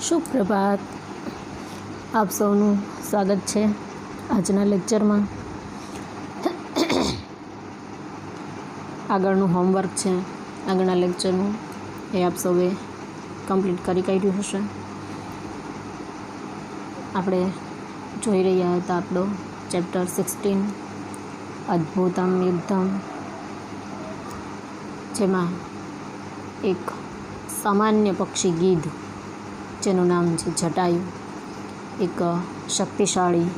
સુપ્રભાત. આપ સૌનું સ્વાગત છે આજના લેક્ચરમાં. આગળનું હોમવર્ક છે આગળના લેક્ચરનું, એ આપ સૌએ કમ્પ્લીટ કરી કાઢ્યું હશે. આપણે જોઈ રહ્યા હતા આપણો ચેપ્ટર 16 અદ્ભુતમ યુદ્ધમ, જેમાં એક સામાન્ય પક્ષી ગીધ, જેનું નામ છે જટાયુ, એક શક્તિશાળી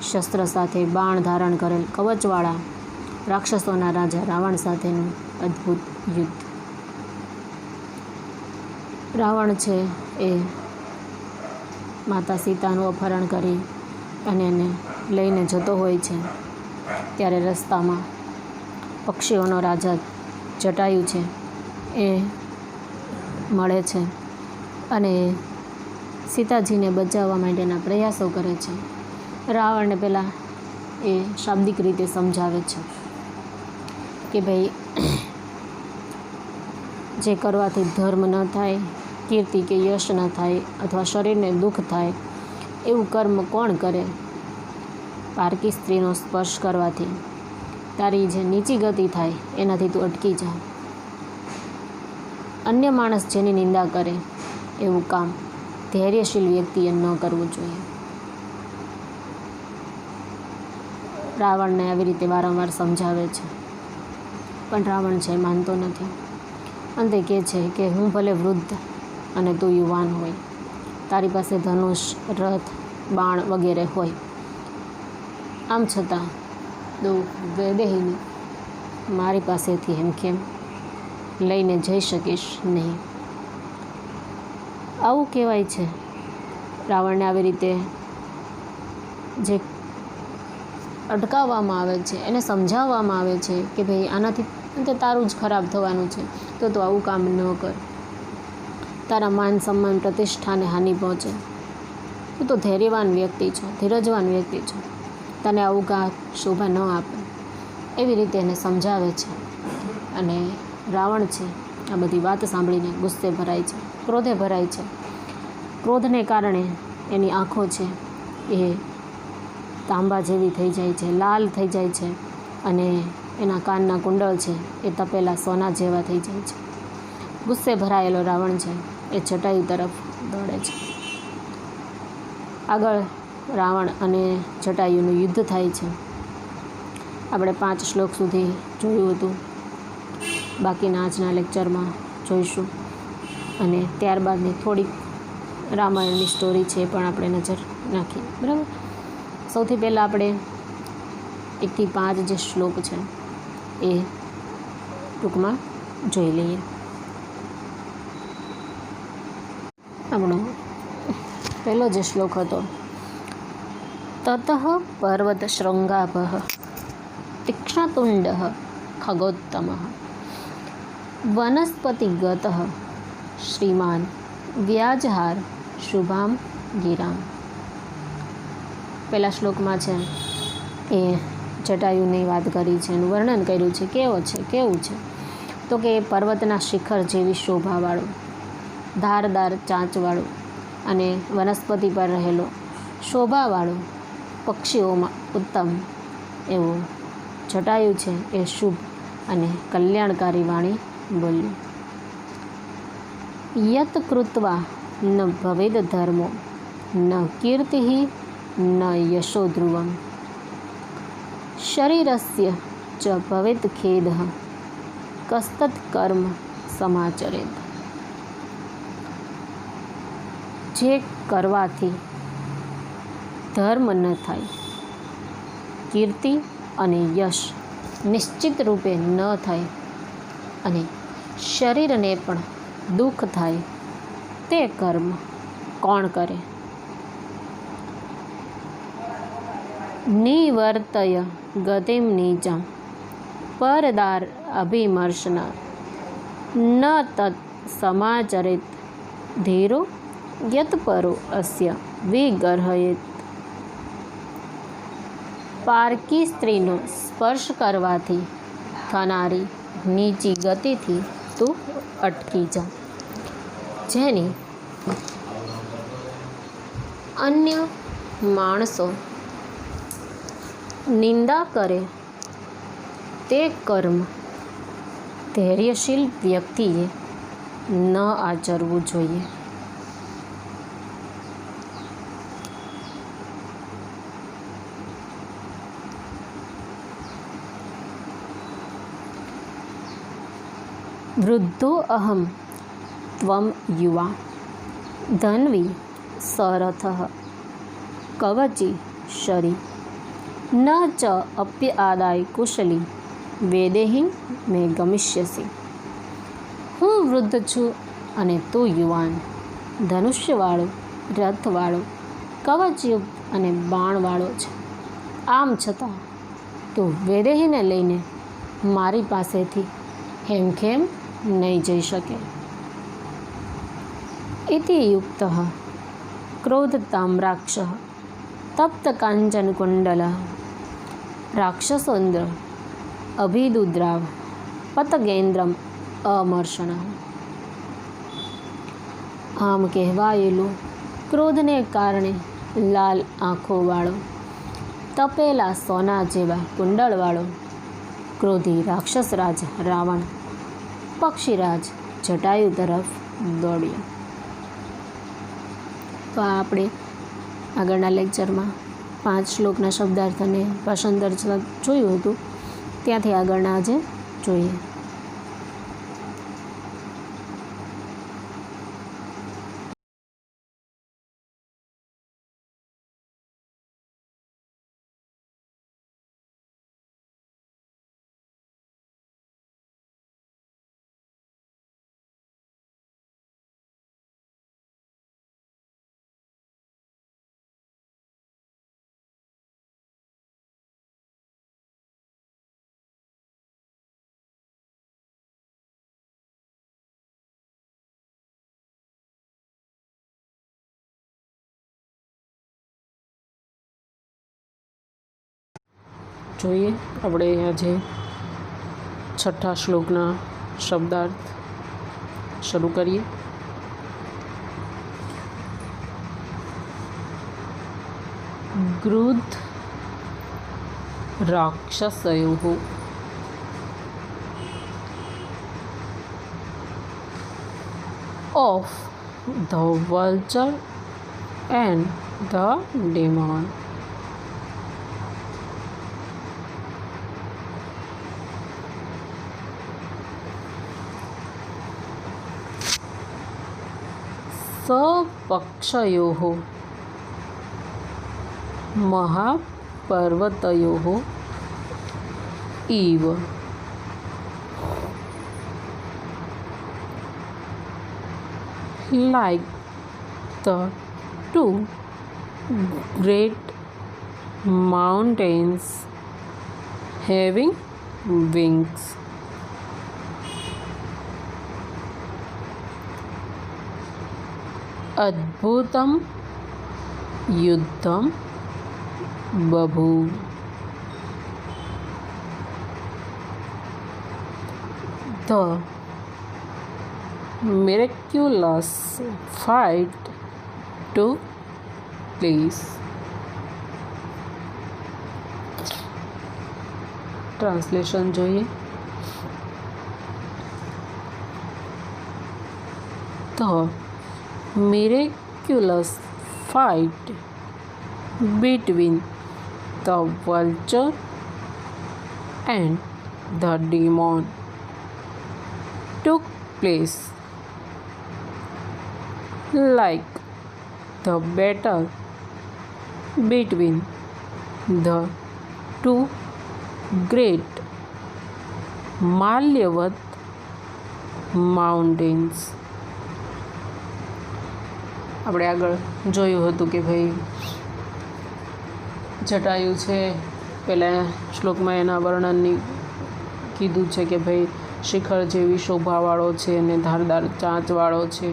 શસ્ત્ર સાથે બાણ ધારણ કરેલ કવચવાળા રાક્ષસોના રાજા રાવણ સાથેનું અદ્ભુત યુદ્ધ. રાવણ છે એ માતા સીતાનું અપહરણ કરી અને એને લઈને જતો હોય છે, ત્યારે રસ્તામાં પક્ષીઓનો રાજા જટાયુ છે એ મળે છે અને સીતાજીને બચાવવા માટેના પ્રયાસો કરે છે. રાવણને પહેલાં એ શાબ્દિક રીતે સમજાવે છે કે ભાઈ, જે કરવાથી ધર્મ ન થાય, કીર્તિ કે યશ ન થાય, અથવા શરીરને દુઃખ થાય એવું કર્મ કોણ કરે? પારકી સ્ત્રીનો સ્પર્શ કરવાથી તારી જે નીચી ગતિ થાય એનાથી તું અટકી જા. અન્ય માણસ જેની નિંદા કરે એવું કામ ધૈર્યશીલ વ્યક્તિએ ન કરવું જોઈએ. રાવણને આવી રીતે વારંવાર સમજાવે છે, પણ રાવણ છે માનતો નથી. અંતે કહે છે કે હું ભલે વૃદ્ધ અને તું યુવાન હોય, તારી પાસે ધનુષ, રથ, બાણ વગેરે હોય, આમ છતાં તું વૈદેહીને મારી પાસેથી હેમખેમ લઈને જઈ શકીશ નહીં. આવું કહેવાય છે. રાવણને આવી રીતે જે અટકાવવામાં આવે છે, એને સમજાવવામાં આવે છે કે ભાઈ આનાથી અંતે તારું જ ખરાબ થવાનું છે, તો તું આવું કામ ન કર. તારા માન સન્માન પ્રતિષ્ઠાને હાનિ પહોંચે. તું તો ધૈર્યવાન વ્યક્તિ છો, ધીરજવાન વ્યક્તિ છો, તને આવું કામ શોભા ન આપે. એવી રીતે એને સમજાવે છે. અને રાવણ છે આ બધી વાત સાંભળીને ગુસ્સે ભરાય છે, ક્રોધે ભરાય છે. ક્રોધને કારણે એની આંખો છે એ તાંબા જેવી થઈ જાય છે, લાલ થઈ જાય છે, અને એના કાનના કુંડળ છે એ તપેલા સોના જેવા થઈ જાય છે. ગુસ્સે ભરાયેલો રાવણ છે એ જટાયુ તરફ દોડે છે. આગળ રાવણ અને જટાયુનું યુદ્ધ થાય છે. આપણે 5 શ્લોક સુધી જોયું હતું, બાકીના આજના લેક્ચરમાં જોઈશું. અને ત્યારબાદની થોડીક રામાયણની સ્ટોરી છે એ પણ આપણે નજર નાખીએ, બરાબર. સૌથી પહેલાં આપણે 1 થી 5 જે શ્લોક છે એ ટૂંકમાં જોઈ લઈએ. આપણો પહેલો જે શ્લોક હતો, તતઃ પર્વત શૃંગાભઃ તીક્ષ્ણતુંડ ખગોત્તમ વનસ્પતિગત શ્રીમાન વ્યાજહાર શુભામ ગિરામ. પહેલા શ્લોકમાં છે એ જટાયુની વાત કરી છે, એનું વર્ણન કર્યું છે. કેવું છે તો કે પર્વતના શિખર જેવી શોભાવાળું, ધારદાર ચાંચવાળું અને વનસ્પતિ પર રહેલો શોભાવાળું, પક્ષીઓમાં ઉત્તમ એવું જટાયુ છે એ શુભ અને કલ્યાણકારી વાણી બોલ્યું. યત કૃત્વા ન ભવેદ ધર્મો ન કીર્તિ ન યશો ધ્રુવમ શરીરસ્ય ચ ભવેત ખેદ કસ્તત કર્મ સમાચરેત. જે કરવાથી ધર્મ ન થાય, કીર્તિ અને યશ નિશ્ચિત રૂપે ન થાય, અને શરીરને પણ દુઃખ થાય, તે કર્મ કોણ કરે? નિવર્તય ગતિમ નીચમ પરદાર અભિમર્શના ન તત્ સમાચરેત ધીરો યત પરો અસ્ય વિગર્હયેત. પારકી સ્ત્રીનો સ્પર્શ કરવાથી થનારી નીચી ગતિથી તું અટકી જા. જેની અન્ય માણસો નિંદા કરે તે કર્મ ધૈર્યશીલ વ્યક્તિએ ન આચરવું જોઈએ. વૃદ્ધો અહમ ત્વમ યુવા ધન્વી સરથઃ કવચી શરી ન ચ અપ્યાદાય કુશલી વેદેહિ મે ગમિષ્યસી. હું વૃદ્ધ છું અને તું યુવાન, ધનુષ્યવાળો, રથવાળો, કવચયુક્ત અને બાણવાળો છે. આમ છતાં તું વેદેહીને લઈને મારી પાસેથી હેમખેમ નહીં જઈ શકે. ઇતિ યુક્તઃ ક્રોધતામ્રાક્ષઃ તપ્ત કાંચન કુંડલઃ રાક્ષસોન્દ્ર અભિદુદ્રાવ પતગેન્દ્રમ અમર્ષણ. આમ કહેવાયેલો ક્રોધને કારણે લાલ આંખોવાળો, તપેલા સોના જેવા કુંડળવાળો ક્રોધી રાક્ષસરાજ રાવણ પક્ષીરાજ જટાયુ તરફ દોડ્યો. તો આપણે આગળના લેક્ચરમાં 5 શ્લોકના શબ્દાર્થ અને ભાષાંતર જોયું હતું. ત્યાંથી આગળના આજે જોઈએ. જોઈએ આપણે આજે 6થા શ્લોકના શબ્દાર્થ શરૂ કરીએ. ગૃધ રાક્ષસયોઃ of the vulture and the demon. सपक्षयोः महापर्वतयोः इव. Like the two great mountains having wings. अद्भुतं युद्धं बभूव. The miraculous fight took place. Translation જોઈએ. The miraculous fight between the vulture and the demon took place like the battle between the two great Malyavad mountains. આપણે આગળ જોયું હતું કે ભાઈ જટાયુ છે, પહેલાં શ્લોકમાં એના વર્ણનની કીધું છે કે ભાઈ શિખર જેવી શોભાવાળો છે અને ધારદાર ચાંચવાળો છે,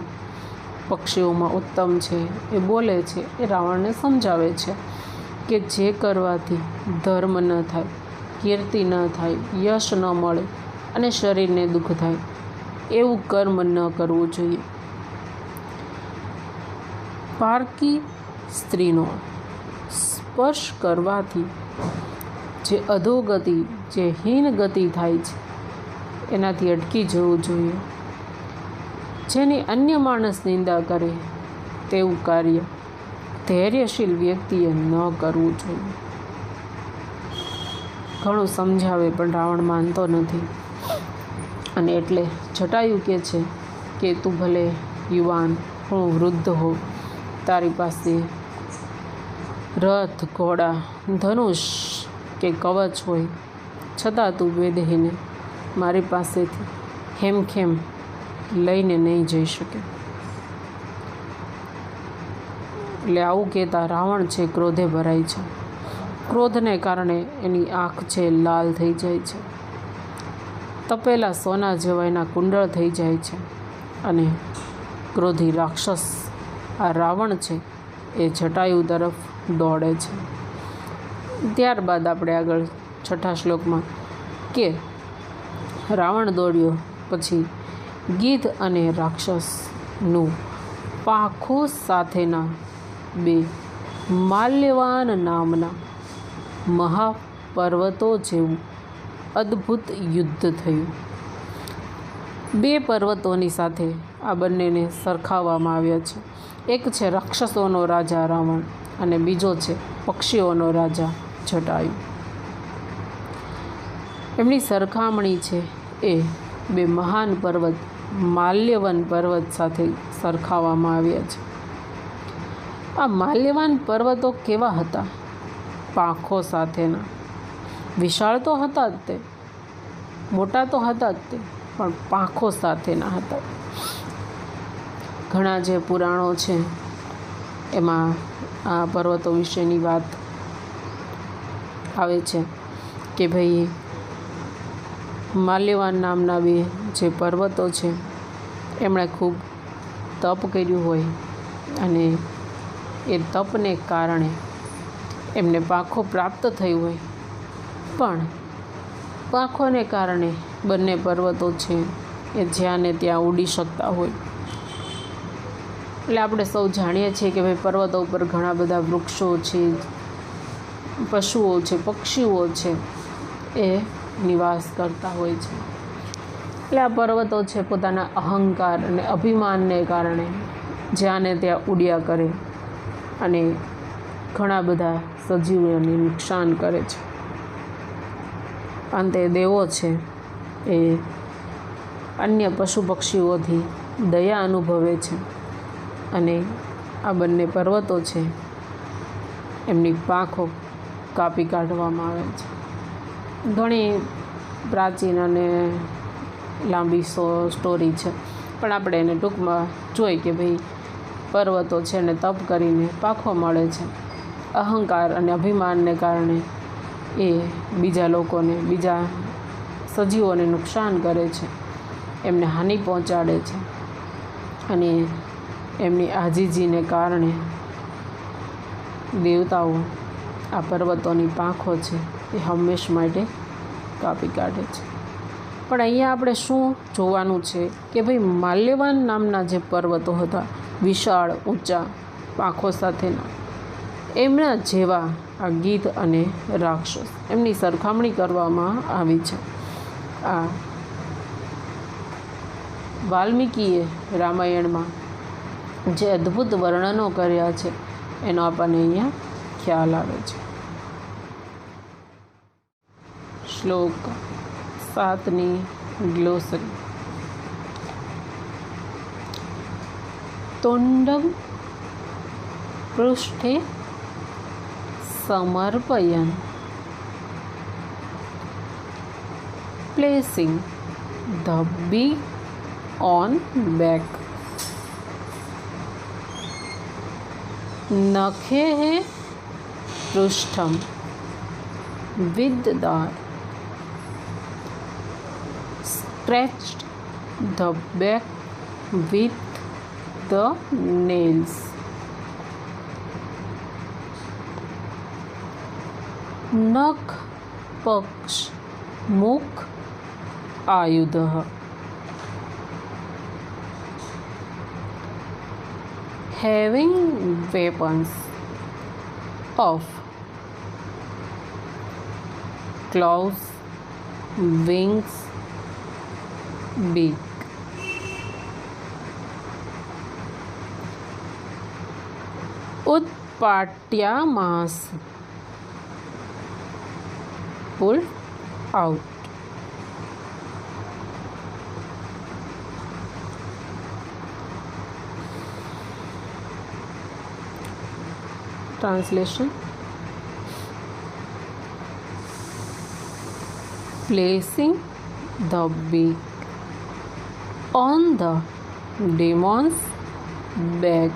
પક્ષીઓમાં ઉત્તમ છે. એ બોલે છે, એ રાવણને સમજાવે છે કે જે કરવાથી ધર્મ ન થાય, કીર્તિ ન થાય, યશ ન મળે અને શરીરને દુઃખ થાય એવું કર્મ ન કરવું જોઈએ. પારકી સ્ત્રીનો સ્પર્શ કરવાથી જે અધોગતિ, જે હીન ગતિ થાય છે એનાથી અટકી જવું જોઈએ. જેની અન્ય માણસ નિંદા કરે તેવું કાર્ય ધૈર્યશીલ વ્યક્તિએ ન કરવું જોઈએ. ઘણું સમજાવે પણ રાવણ માનતો નથી. અને એટલે જટાયુ કહે છે કે તું ભલે યુવાન, હું વૃદ્ધ હો, તારી પાસે રથ, ઘોડા, ધનુષ કે કવચ હોય, છતાં તું વેદહીને મારી પાસેથી હેમખેમ લઈને નહીં જઈ શકે. એટલે આવું કહેતા રાવણ છે ક્રોધે ભરાય છે. ક્રોધને કારણે એની આંખ છે લાલ થઈ જાય છે, તપેલા સોના જેવા એના કુંડળ થઈ જાય છે. અને ક્રોધી રાક્ષસ આ રાવણ છે એ જટાયુ તરફ દોડે છે. ત્યારબાદ આપણે આગળ 6થા શ્લોકમાં કે રાવણ દોડ્યો પછી ગીધ અને રાક્ષસનું પાંખો સાથેના 2 માલ્યવાન નામના મહાપર્વતો જેવું અદ્ભુત યુદ્ધ થયું. 2 પર્વતોની સાથે આ બંનેને સરખાવવામાં આવ્યા છે. એક છે રાક્ષસોનો રાજા રાવણ અને બીજો છે પક્ષીઓનો રાજા જટાયુ. એમની સરખામણી છે એ 2 મહાન પર્વત માલ્યવાન પર્વત સાથે સરખાવવામાં આવ્યા છે. આ માલ્યવાન પર્વતો કેવા હતા? પાંખો સાથેના. વિશાળ તો હતા જ તે, મોટા તો હતા જ તે, પણ પાંખો સાથેના હતા. ઘણા જે પુરાણો છે એમાં આ પર્વતો વિશેની વાત આવે છે કે ભાઈ માલ્યવાન નામના 2 જે પર્વતો છે એમણે ખૂબ તપ કર્યું હોય અને એ તપને કારણે એમને પાંખો પ્રાપ્ત થયું હોય, પણ પાંખોને કારણે બંને પર્વતો છે એ જ્યાં ને ત્યાં ઉડી શકતા હોય. એટલે આપણે સૌ જાણીએ છીએ કે ભાઈ પર્વતો ઉપર ઘણા બધા વૃક્ષો છે, પશુઓ છે, પક્ષીઓ છે એ નિવાસ કરતા હોય છે. એટલે આ પર્વતો છે પોતાના અહંકાર અને અભિમાનને કારણે જ્યાં ને ત્યાં ઉડ્યા કરે અને ઘણા બધા સજીવોને નુકસાન કરે છે. અંતે દેવો છે એ અન્ય પશુ પક્ષીઓથી દયા અનુભવે છે અને આ બંને પર્વતો છે એમની પાંખો કાપી કાઢવામાં આવે છે. ઘણી પ્રાચીન અને લાંબી સ્ટોરી છે, પણ આપણે એને ટૂંકમાં જોઈ કે ભાઈ પર્વતો છે ને તપ કરીને પાંખો મળે છે. અહંકાર અને અભિમાનને કારણે એ બીજા લોકોને, બીજા સજીવોને નુકસાન કરે છે, એમને હાનિ પહોંચાડે છે અને એમની આજીજીને કારણે દેવતાઓ આ પર્વતોની પાંખો છે એ હંમેશ માટે કાપી કાઢે છે. પણ અહીંયા આપણે શું જોવાનું છે કે ભાઈ માલ્યવાન નામના જે પર્વતો હતા, વિશાળ ઊંચા પાંખો સાથેના, એમના જેવા આ ગીધ અને રાક્ષસ, એમની સરખામણી કરવામાં આવી છે. આ વાલ્મીકીએ રામાયણમાં જે અદ્ભુત વર્ણનો કર્યા છે એનો આપણને અહીંયા ખ્યાલ આવે છે. શ્લોક 7ની ગ્લોસરી. તોંડમ પૃષ્ઠે સમર્પયન placing the beak on back. नखेः पृष्ठम with dart. Scratched the back with the nails. नख पक्ष मुख आयुधः. Having weapons of claws, wings, beak. Utpatyamass, pull out. Translation: placing the beak on the demon's back,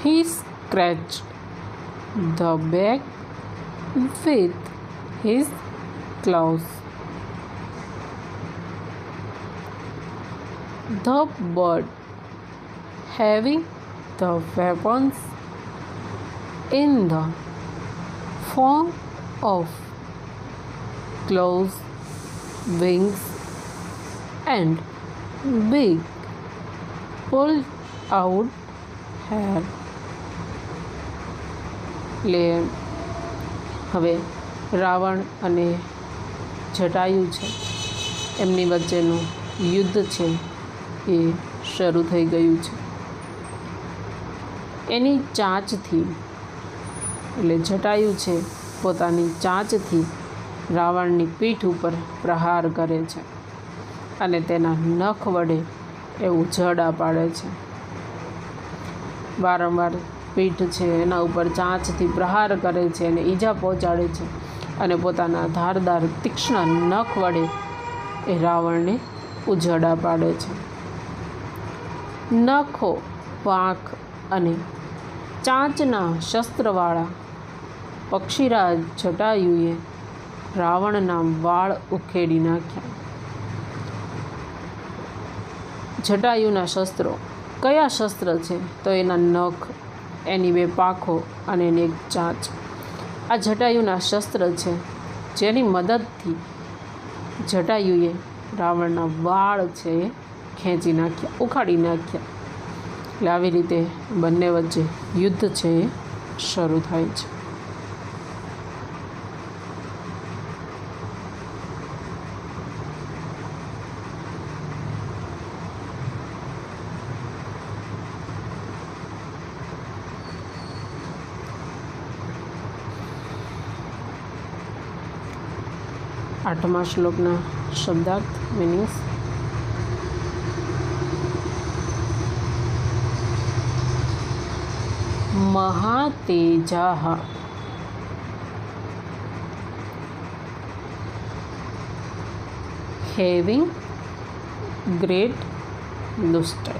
he scratched the back with his claws. The bird, having the weapons in the form of claws, wings, and beak, pulled out hair. હવે રાવણ અને જટાયુ છે એમની વચ્ચેનું યુદ્ધ છે એ શરૂ થઈ ગયું છે. એની ચાંચથી એટલે જટાયુ છે પોતાની ચાંચથી રાવણની પીઠ ઉપર પ્રહાર કરે છે અને તેના નખ વડે એ ઉઝરડા પાડે છે. વારંવાર પીઠ છે એના ઉપર ચાંચથી પ્રહાર કરે છે અને ઈજા પહોંચાડે છે અને પોતાના ધારદાર તીક્ષ્ણ નખ વડે એ રાવણને ઉઝરડા પાડે છે. નખો, પાંખ અને ચાંચના શસ્ત્રવાળા પક્ષીરાજ જટાયુએ રાવણના વાળ ઉખેડી નાખ્યા. જટાયુના શસ્ત્રો કયા શસ્ત્ર છે? તો એના નખ, એની બે પાંખો અને એની એક ચાંચ. આ જટાયુના શસ્ત્ર છે જેની મદદથી જટાયુએ રાવણના વાળ છે એ ખેંચી નાખ્યા, ઉખાડી નાખ્યા. એટલે આવી રીતે બંને વચ્ચે યુદ્ધ છે એ શરૂ થાય છે. આઠમા શ્લોકના શબ્દાર્થ મિનિંગ્સ. મહાતેજાહ, having great lustre.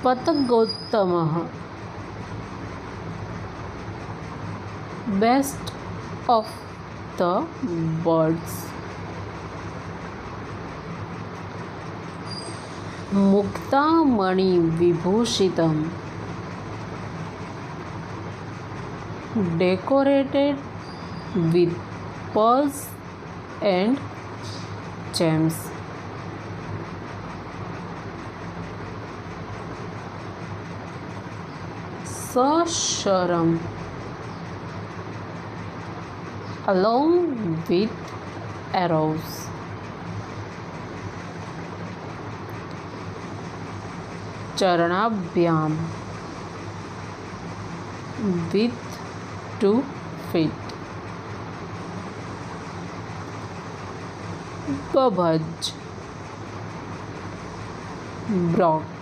પતંગોત્તમઃ, best of the birds. મુક્તામણિ વિભૂષિતમ, decorated with pearls and gems. સશરમ, along with arrows. Charanabyam, with 2 feet. Babaj, Brock.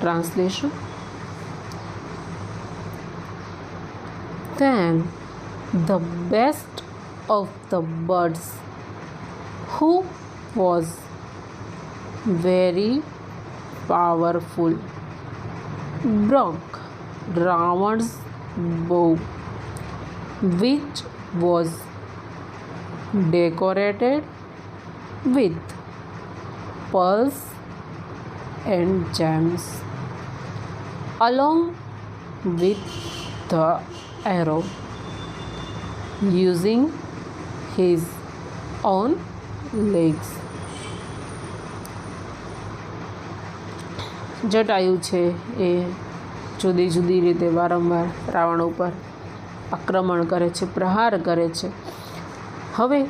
Translation: then the best of the birds, who was very powerful, broke Ravan's bow, which was decorated with pearls and gems, along with the arrow using his own legs. Jatayu છે એ જુદી જુદી રીતે વારંવાર રાવણ ઉપર આક્રમણ કરે છે, પ્રહાર કરે છે. હવે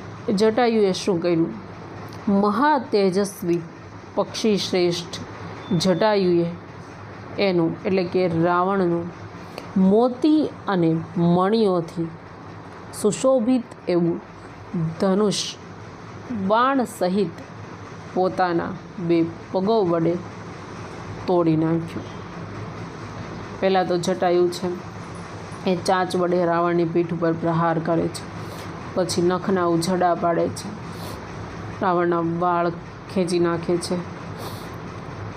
જટાયુએ શું કર્યું? મહાતેજસ્વી પક્ષી શ્રેષ્ઠ જટાયુએ એનું એટલે કે રાવણનું મોતી અને મણીઓથી સુશોભિત એવું ધનુષ બાણ સહિત પોતાના 2 પગો વડે તોડી નાખ્યું. પહેલાં તો જટાયુ છે એ ચાંચ વડે રાવણની પીઠ ઉપર પ્રહાર કરે છે, પછી નખના ઉછડા પાડે છે, રાવણના વાળ ખેંચી નાખે છે.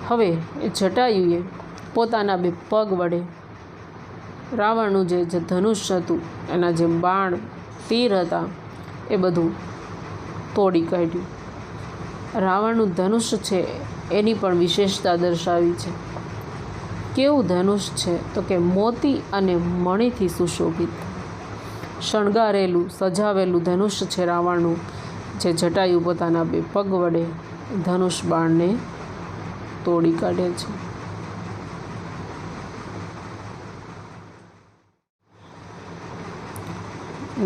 હવે જટાયુએ પોતાના 2 પગ વડે રાવણનું જે ધનુષ હતું, એના જે બાણ તીર હતા એ બધું તોડી કાઢ્યું. રાવણનું ધનુષ છે એની પણ વિશેષતા દર્શાવી છે. કેવું ધનુષ છે તો કે મોતી અને મણીથી સુશોભિત શણગારેલું સજાવેલું ધનુષ છે રાવણનું, જે જટાયુ પોતાના 2 પગ વડે ધનુષ બાણને તોડી કાઢે છે.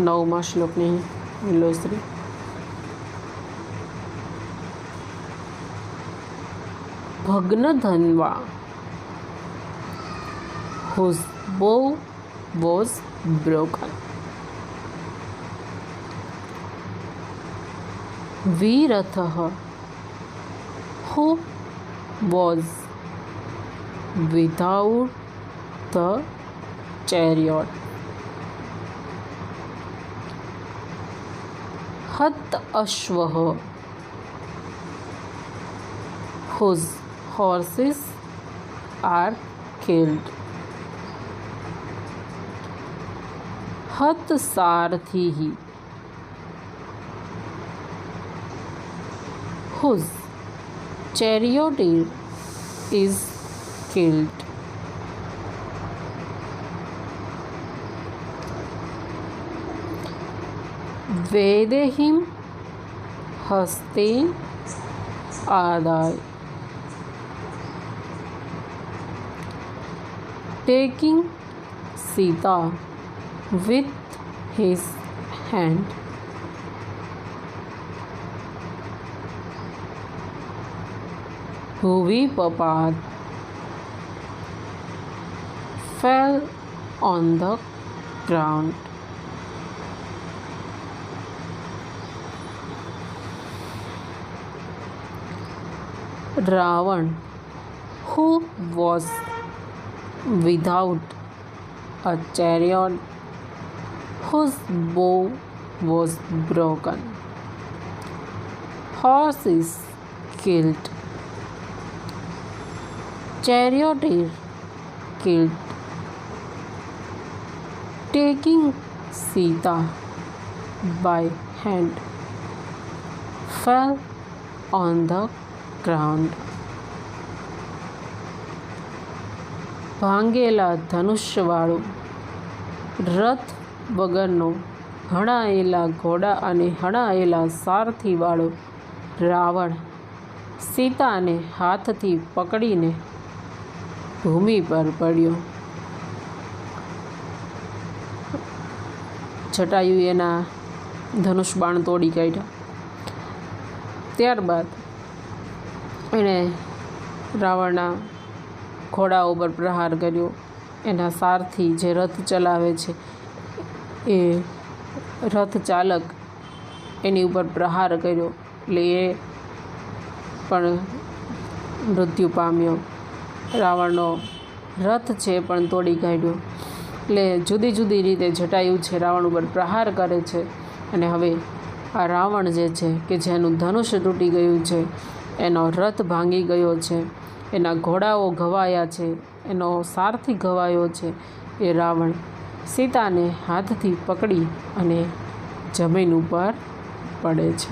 નવમા શ્લોકની વિલોશ્રી. ભગ્નધન્વા whose bow was broken. વીરથઃ who was without the chariot. હત અશ્વઃ whose horses are killed. હત સારથિઃ whose charioteer is killed. વૈદેહીં હસ્તેન આદાય. taking Sita with his hand. Bhuvi-papat fell on the ground. Ravan, who was without a chariot, whose bow was broken, horse is killed, charioteer killed, taking Sita by hand, fell on the ground. ભાંગેલા ધનુષ્યવાળું રથ વગરનો હણાયેલા ઘોડા અને હણાયેલા સારથીવાળો રાવણ સીતાને હાથથી પકડીને ભૂમિ પર પડ્યો. જટાયુ એના ધનુષ બાણ તોડી કાઢ્યા. ત્યારબાદ એણે રાવણના ઘોડા ઉપર પ્રહાર કર્યો. એના સારથી જે રથ ચલાવે છે એ રથ ચાલક એની ઉપર પ્રહાર કર્યો એટલે એ પણ મૃત્યુ પામ્યો. રાવણનો રથ છે પણ તોડી કાઢ્યો. એટલે જુદી જુદી રીતે જટાયુ છે રાવણ ઉપર પ્રહાર કરે છે. અને હવે આ રાવણ જે છે કે જેનું ધનુષ્ય તૂટી ગયું છે, એનો રથ ભાંગી ગયો છે, એના ઘોડાઓ ઘવાયા છે, એનો સારથી ઘવાયો છે, એ રાવણ સીતાને હાથથી પકડી અને જમીન ઉપર પડે છે.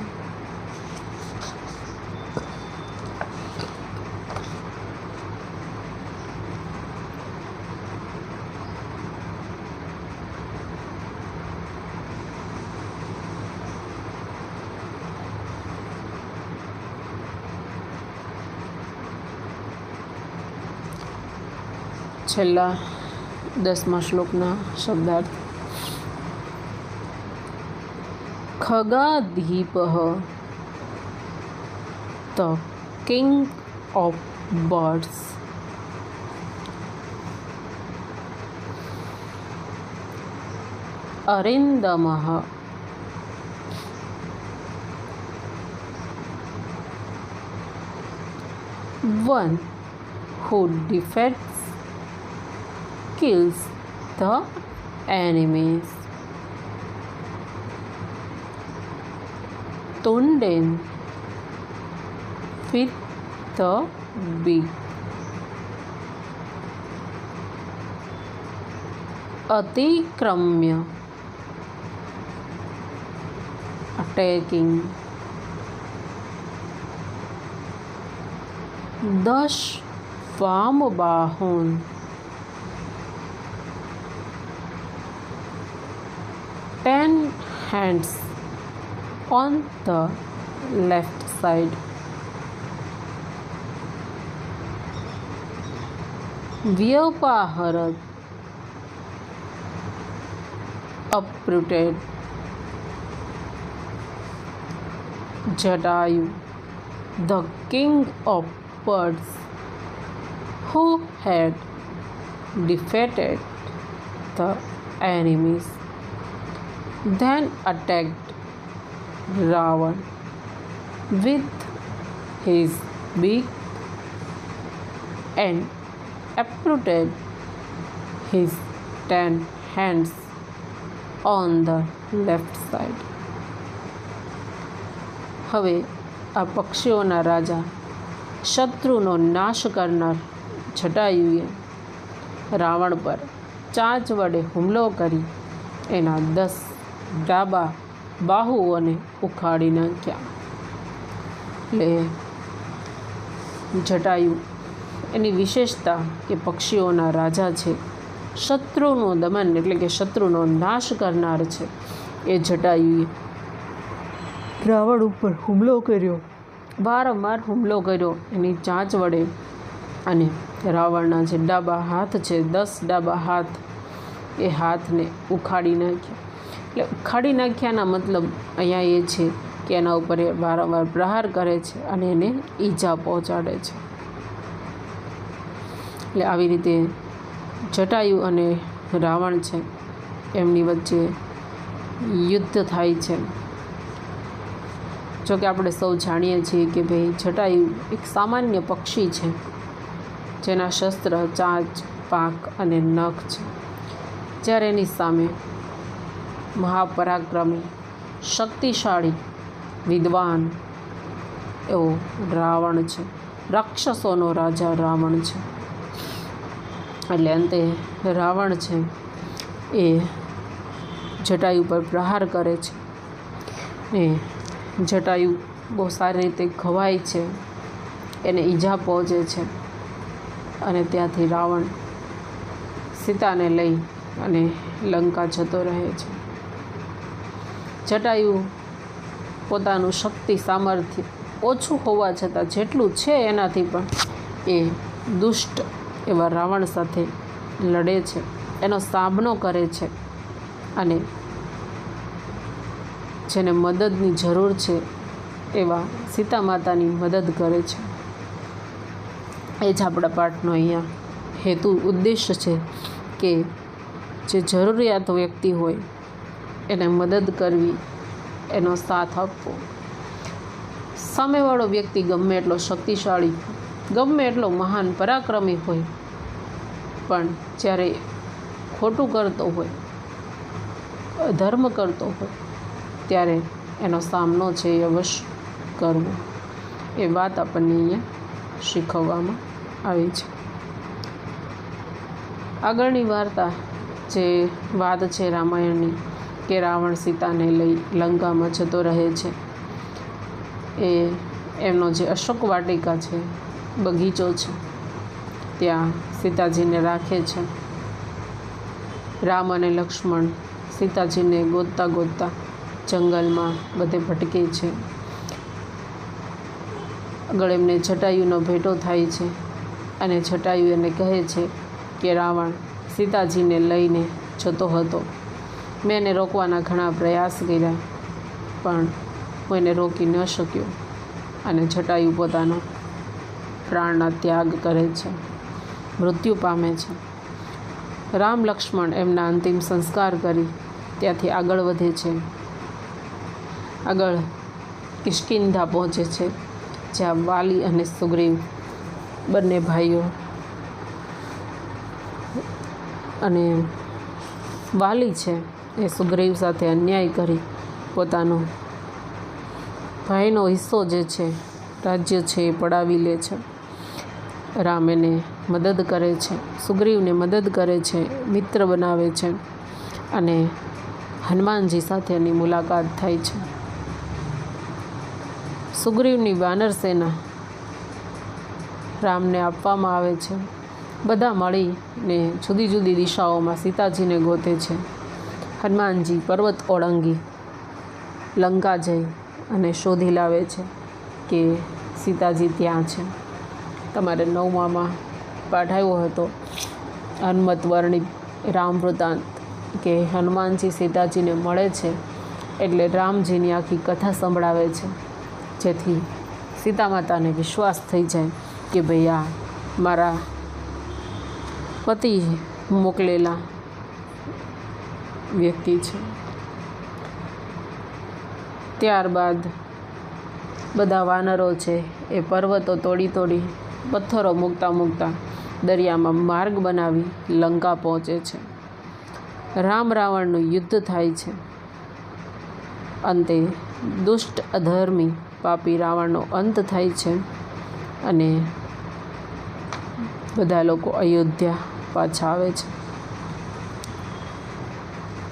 છેલ્લા 10મા શ્લોકના શબ્દાર્થ. ખગાધીપઃ ધ કિંગ ઓફ બર્ડ્સ. અરિંદમઃ one who defeats, kills the enemies. Tunden with the beak. Atikramya, attacking. दश वामबाहुन, 10 hands on the left side. Vyapaharat, uprooted. Jatayu, the king of birds, who had defeated the enemies, then attacked Ravan with his beak and uprooted his 10 hands on the left side. હવે આ પક્ષીઓના રાજા શત્રુનો નાશ કરનાર જટાયુએ રાવણ પર ચાંચ વડે હુમલો કરી એના 10 ડાબા બાહુઓને ઉખાડી નાખ્યા. એટલે જટાયુ એની વિશેષતા કે પક્ષીઓના રાજા છે, શત્રુનું દમન એટલે કે શત્રુનો નાશ કરનાર છે. એ જટાયુએ રાવણ ઉપર હુમલો કર્યો, વારંવાર હુમલો કર્યો એની ચાંચ વડે, અને રાવણના જે ડાબા હાથ છે 10 ડાબા હાથ, એ હાથને ઉખાડી નાખ્યા. એટલે ઉખાડી નાખ્યાના મતલબ અહીંયા એ છે કે એના ઉપર એ વારંવાર પ્રહાર કરે છે અને એને ઈજા પહોંચાડે છે. એટલે આવી રીતે જટાયુ અને રાવણ છે એમની વચ્ચે યુદ્ધ થાય છે. જોકે આપણે સૌ જાણીએ છીએ કે ભાઈ જટાયુ એક સામાન્ય પક્ષી છે જેના શસ્ત્ર ચાંચ, પાંખ અને નખ છે, જ્યારે એની સામે મહાપરાક્રમી, શક્તિશાળી, વિદ્વાન એવો રાવણ છે, રાક્ષસોનો રાજા રાવણ છે. એટલે અંતે રાવણ છે એ જટાયુ પર પ્રહાર કરે છે ને જટાયુ બહુ સારી રીતે ઘવાય છે, એને ઈજા પહોંચે છે, અને ત્યાંથી રાવણ સીતાને લઈ અને લંકા જતો રહે છે. જટાયુ પોતાનું શક્તિ સામર્થ્ય ઓછું હોવા છતાં જેટલું છે એનાથી પણ એ દુષ્ટ એવા રાવણ સાથે લડે છે, એનો સામનો કરે છે, અને જેને મદદની જરૂર છે એવા સીતા માતાની મદદ કરે છે. એ જ આપણા પાઠનો અહીંયા હેતુ ઉદ્દેશ્ય છે કે જે જરૂરિયાત વ્યક્તિ હોય એને મદદ કરવી, એનો સાથ આપવો. સામેવાળો વ્યક્તિ ગમે એટલો શક્તિશાળી, ગમે એટલો મહાન પરાક્રમી હોય, પણ જ્યારે ખોટું કરતો હોય, અધર્મ કરતો હોય, ત્યારે એનો સામનો છે એ અવશ્ય કરવો. એ વાત આપણને અહીંયા શીખવવામાં આવી છે. આગળની વાર્તા જે વાત છે રામાયણની કે રાવણ સીતાને લઈ લંકામાં જતો રહે છે, એ એમનો જે અશોક વાટિકા છે, બગીચો છે, ત્યાં સીતાજીને રાખે છે. રામ અને લક્ષ્મણ સીતાજીને ગોતતા ગોતતા જંગલમાં બધે ભટકે છે. આગળ એમને જટાયુનો ભેટો થાય છે, અને જટાયુ એને કહે છે કે રાવણ સીતાજીને લઈને જતો હતો. મેં એને રોકવાના ઘણા પ્રયાસ કર્યા, પણ હું એને રોકી ન શક્યો અને જટાયુ પોતાનો પ્રાણના ત્યાગ કરે છે, મૃત્યુ પામે છે. રામ લક્ષ્મણ એમના અંતિમ સંસ્કાર કરી ત્યાંથી આગળ વધે છે. આગળ કિષ્કિંધા પહોંચે છે, જ્યાં વાલી અને સુગ્રીવ બંને ભાઈઓ, અને વાલી છે એ સુગ્રીવ સાથે અન્યાય કરી પોતાનો ભાઈનો હિસ્સો જે છે, રાજ્ય છે, એ પડાવી લે છે. રામ એને મદદ કરે છે, સુગ્રીવને મદદ કરે છે, મિત્ર બનાવે છે અને હનુમાનજી સાથે એની મુલાકાત થાય છે. સુગ્રીવની વાનર સેના રામને આપવામાં આવે છે. બધા મળીને જુદી જુદી દિશાઓમાં સીતાજીને ગોતે છે. હનુમાનજી પર્વત ઓળંગી લંકા જઈ અને શોધી લાવે છે કે સીતાજી ત્યાં છે. તમારે 9માં પાઠ આવ્યો હતો હનુમત વર્ણિત રામ વૃત્તાંત, કે હનુમાનજી સીતાજીને મળે છે એટલે રામજીની આખી કથા સંભળાવે છે, જેથી સીતા માતાને વિશ્વાસ થઈ જાય કે ભાઈ આ મારા પતિ મોકલેલા વ્યક્તિ છે. ત્યારબાદ બધા વાનરો છે એ પર્વતો તોડી પથ્થરો મૂકતા દરિયામાં માર્ગ બનાવી લંકા પહોંચે છે. રામ રાવણનું યુદ્ધ થાય છે. અંતે દુષ્ટ અધર્મી પાપી રાવણનો અંત થાય છે અને બધા લોકો અયોધ્યા પાછા આવે છે.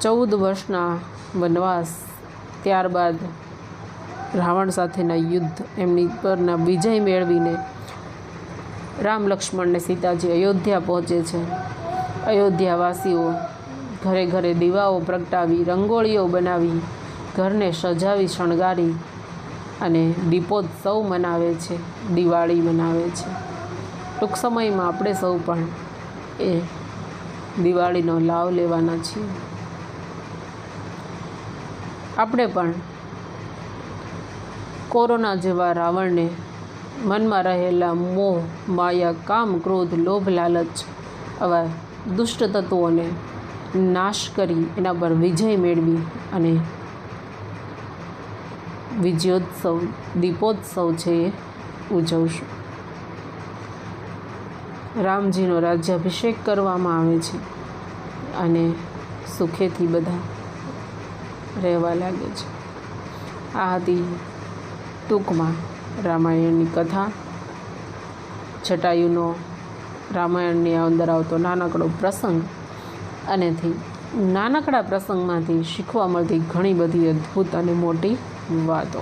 14 વર્ષના વનવાસ ત્યારબાદ રાવણ સાથેના યુદ્ધ, એમની પરના વિજય મેળવીને રામ લક્ષ્મણ ને સીતાજી અયોધ્યા પહોંચે છે. અયોધ્યાવાસીઓ ઘરે ઘરે દીવાઓ પ્રગટાવી, રંગોળીઓ બનાવી, ઘરને સજાવી શણગારી અને દીપોત્સવ મનાવે છે, દિવાળી મનાવે છે. ટૂંક સમયમાં આપણે સૌ પણ એ દિવાળીનો લાભ લેવાના છીએ. આપણે પણ કોરોના જેવા રાવણને મનમાં રહેલા મોહ, માયા, કામ, ક્રોધ, લોભ, લાલચ આવા દુષ્ટ તત્વોને નાશ કરી એના પર વિજય મેળવી અને વિજયોત્સવ, દીપોત્સવ છે એ ઉજવશું. રામજીનો રાજ્યાભિષેક કરવામાં આવે છે અને સુખેથી બધા રહેવા લાગે છે. આ હતી ટૂંકમાં રામાયણની કથા. જટાયુનો રામાયણની અંદર આવતો નાનકડો પ્રસંગ, અનેથી નાનકડા પ્રસંગમાંથી શીખવા મળતી ઘણી બધી અદ્ભુત અને મોટી વાતો.